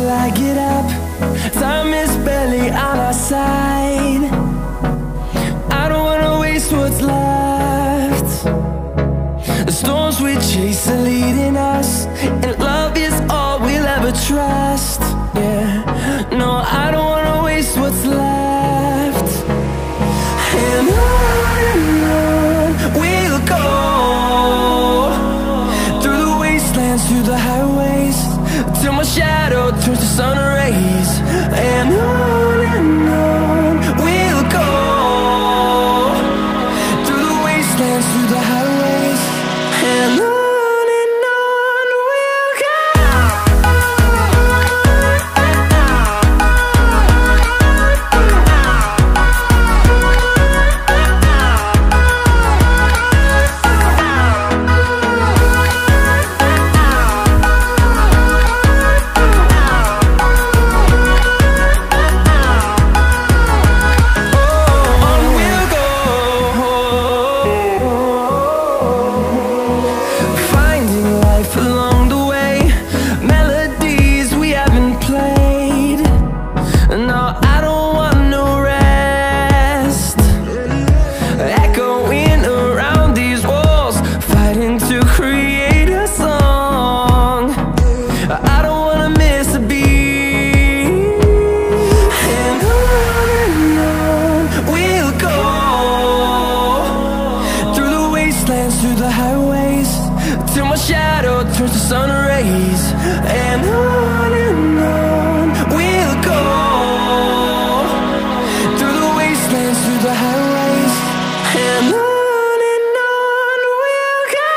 till I get up. Time is barely on our side. I don't wanna waste what's left. The storms we chase are leading us, and love is all we'll ever trust. Yeah, no, I don't wanna waste what's left. And on we'll go, through the wastelands, through the highways, till my shadow turns to sun rays. And on we'll go, through the wastelands, through the highways, and on we'll go. Through the highways, till my shadow turns to sun rays. And on we'll go, through the wastelands, through the highways, and on we'll go.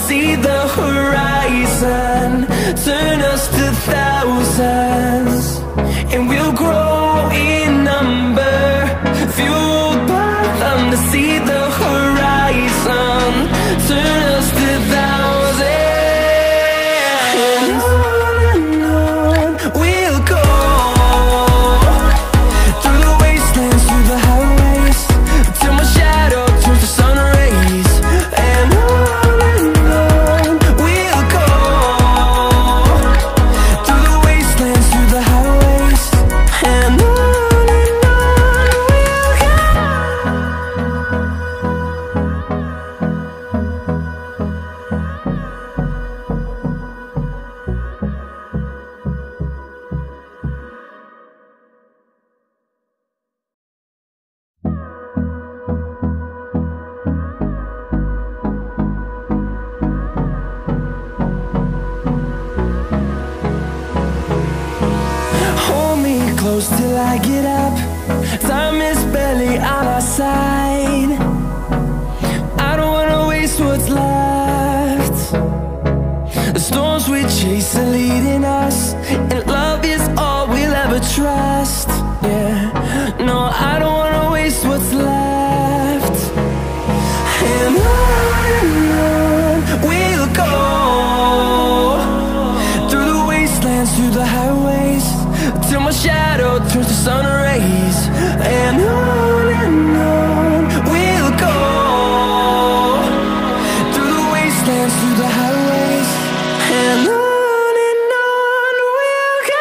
See the horizon turn us to thousands, and we'll grow in number, fueled by them. To see the horizon turn us to thousands, and on we'll go, through the wastelands, through the highways, till my shadow turns to sun rays. And close till I get up. Time is barely on our side. I don't wanna waste what's left. The storms we chase are leading us, and love is all we'll ever trust. Yeah, no, I don't wanna waste what's left. And on we'll go, through the wastelands, through the highways, till my shadow turns to sun rays. And on we'll go, through the wastelands, through the highways, and on we'll go.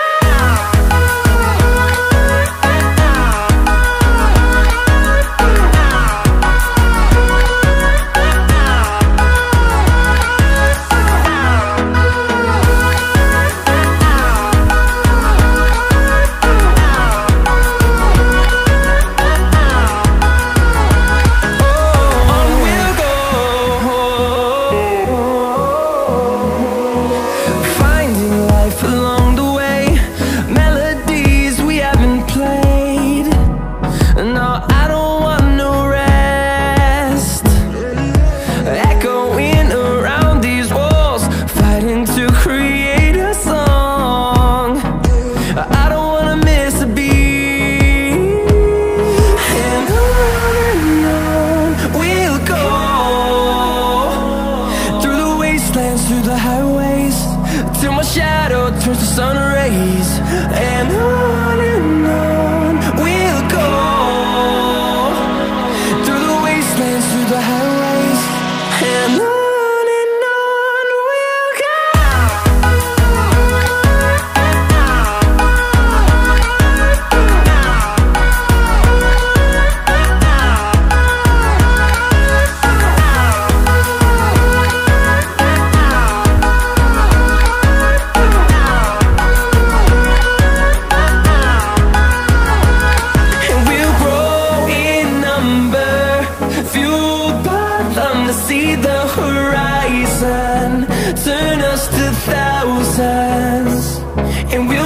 see the horizon, turn us to thousands, and we'll